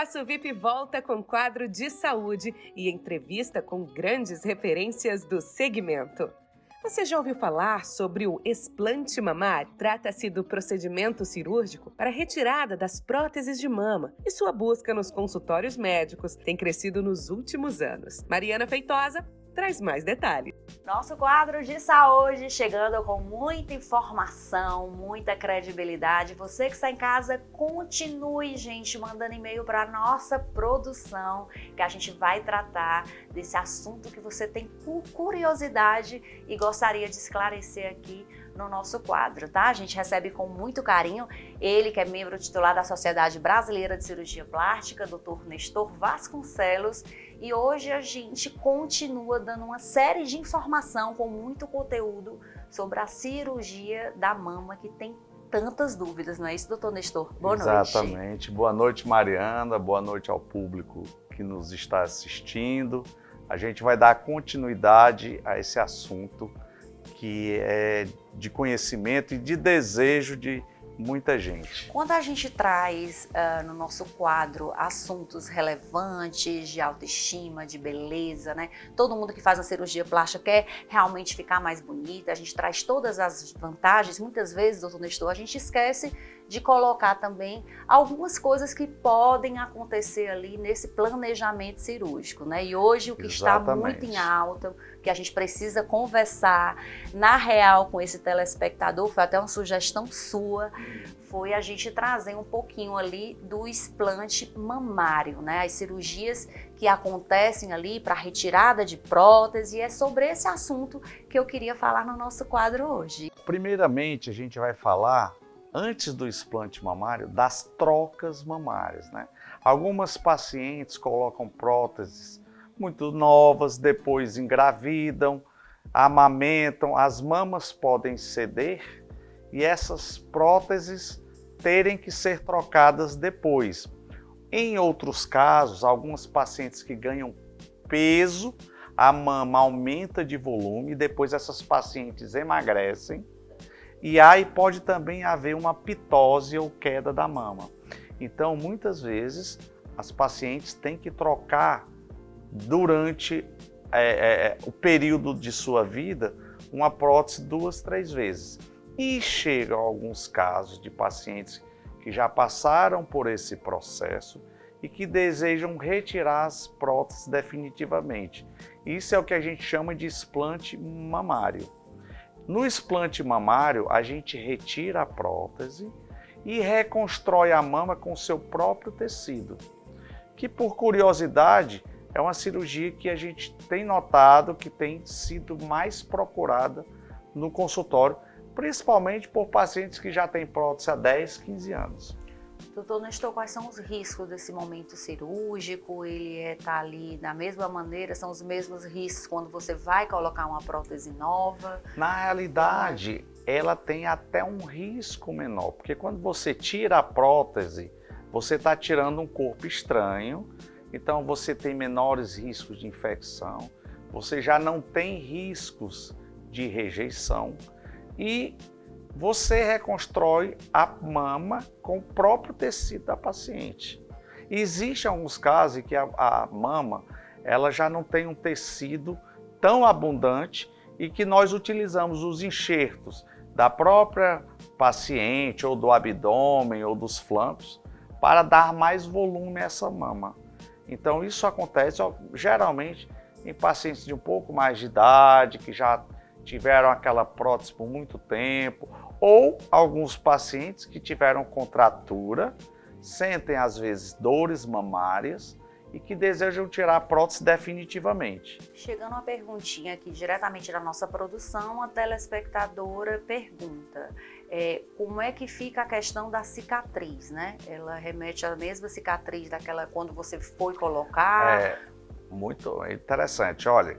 Espaço VIP volta com quadro de saúde e entrevista com grandes referências do segmento. Você já ouviu falar sobre o explante mamário? Trata-se do procedimento cirúrgico para a retirada das próteses de mama e sua busca nos consultórios médicos tem crescido nos últimos anos. Mariana Feitosa traz mais detalhes. Nosso quadro de saúde chegando com muita informação, muita credibilidade. Você que está em casa, continue, gente, mandando e-mail para a nossa produção, que a gente vai tratar desse assunto que você tem curiosidade e gostaria de esclarecer aqui no nosso quadro, tá? A gente recebe com muito carinho ele que é membro titular da Sociedade Brasileira de Cirurgia Plástica, Dr. Nestor Vasconcelos, e hoje a gente continua dando uma série de informação com muito conteúdo sobre a cirurgia da mama que tem tantas dúvidas, não é isso, doutor Nestor? Boa noite. Exatamente. Boa noite, Mariana. Boa noite ao público que nos está assistindo. A gente vai dar continuidade a esse assunto que é de conhecimento e de desejo de muita gente. Quando a gente traz no nosso quadro assuntos relevantes de autoestima, de beleza, né? Todo mundo que faz a cirurgia plástica quer realmente ficar mais bonita, a gente traz todas as vantagens. Muitas vezes, doutor Nestor, a gente esquece de colocar também algumas coisas que podem acontecer ali nesse planejamento cirúrgico, né? E hoje o que está muito em alta, que a gente precisa conversar na real com esse telespectador, foi até uma sugestão sua, foi a gente trazer um pouquinho ali do explante mamário, né? As cirurgias que acontecem ali para retirada de prótese, e é sobre esse assunto que eu queria falar no nosso quadro hoje. Primeiramente, a gente vai falar, antes do explante mamário, das trocas mamárias, né? Algumas pacientes colocam próteses muito novas, depois engravidam, amamentam, as mamas podem ceder e essas próteses terem que ser trocadas depois. Em outros casos, algumas pacientes que ganham peso, a mama aumenta de volume, depois essas pacientes emagrecem, e aí pode também haver uma pitose ou queda da mama. Então, muitas vezes, as pacientes têm que trocar durante o período de sua vida uma prótese 2, 3 vezes. E chegam alguns casos de pacientes que já passaram por esse processo e que desejam retirar as próteses definitivamente. Isso é o que a gente chama de explante mamário. No explante mamário, a gente retira a prótese e reconstrói a mama com seu próprio tecido, que, por curiosidade, é uma cirurgia que a gente tem notado que tem sido mais procurada no consultório, principalmente por pacientes que já têm prótese há 10, 15 anos. Doutor Nestor, quais são os riscos desse momento cirúrgico? Ele está ali da mesma maneira, são os mesmos riscos quando você vai colocar uma prótese nova? Na realidade, ela tem até um risco menor, porque quando você tira a prótese, você está tirando um corpo estranho, então você tem menores riscos de infecção, você já não tem riscos de rejeição e você reconstrói a mama com o próprio tecido da paciente. Existem alguns casos em que a mama ela já não tem um tecido tão abundante e que nós utilizamos os enxertos da própria paciente ou do abdômen ou dos flancos para dar mais volume a essa mama. Então isso acontece geralmente em pacientes de um pouco mais de idade, que já tiveram aquela prótese por muito tempo, ou alguns pacientes que tiveram contratura, sentem às vezes dores mamárias e que desejam tirar a prótese definitivamente. Chegando uma perguntinha aqui diretamente da nossa produção, a telespectadora pergunta como é que fica a questão da cicatriz, né? Ela remete à mesma cicatriz daquela quando você foi colocar? Muito interessante. Olha,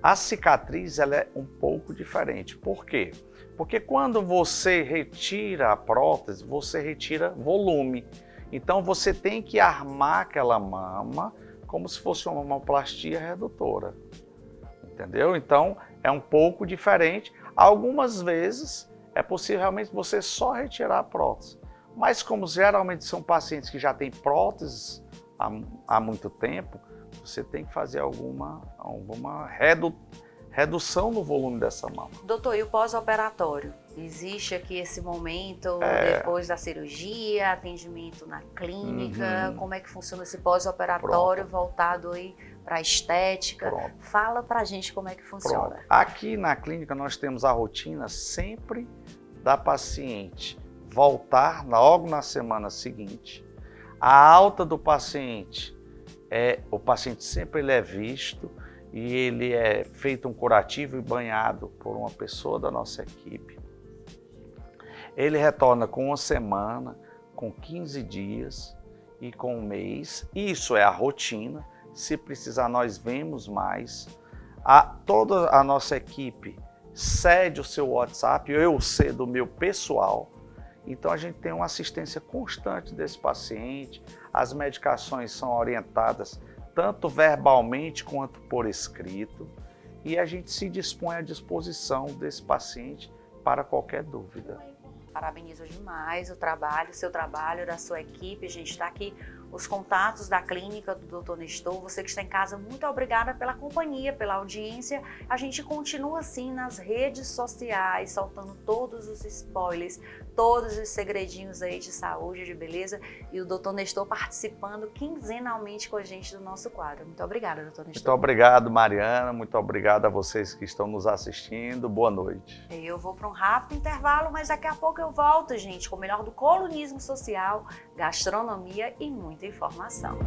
a cicatriz ela é um pouco diferente. Por quê? Porque quando você retira a prótese, você retira volume. Então você tem que armar aquela mama como se fosse uma mamoplastia redutora. Entendeu? Então é um pouco diferente. Algumas vezes é possível realmente você só retirar a prótese. Mas como geralmente são pacientes que já têm próteses há muito tempo, você tem que fazer alguma redução no volume dessa mama. Doutor, e o pós-operatório? Existe aqui esse momento depois da cirurgia, atendimento na clínica? Como é que funciona esse pós-operatório voltado aí para a estética? Pronto. Fala pra gente como é que funciona. Pronto. Aqui na clínica nós temos a rotina sempre da paciente voltar logo na semana seguinte. A alta do paciente o paciente sempre ele é visto e ele é feito um curativo e banhado por uma pessoa da nossa equipe. Ele retorna com uma semana, com 15 dias e com um mês. Isso é a rotina. Se precisar, nós vemos mais. Toda a nossa equipe cede o seu WhatsApp, eu cedo o meu pessoal. Então a gente tem uma assistência constante desse paciente. As medicações são orientadas tanto verbalmente quanto por escrito. E a gente se dispõe à disposição desse paciente para qualquer dúvida. Parabenizo demais o trabalho, seu trabalho, da sua equipe. A gente está aqui, os contatos da clínica do Dr. Nestor. Você que está em casa, muito obrigada pela companhia, pela audiência. A gente continua assim nas redes sociais, soltando todos os spoilers, todos os segredinhos aí de saúde, de beleza. E o Dr. Nestor participando quinzenalmente com a gente do nosso quadro. Muito obrigada, Dr. Nestor. Muito obrigado, Mariana. Muito obrigado a vocês que estão nos assistindo. Boa noite. Eu vou para um rápido intervalo, mas daqui a pouco eu volto, gente, com o melhor do colunismo social, gastronomia e muita informação.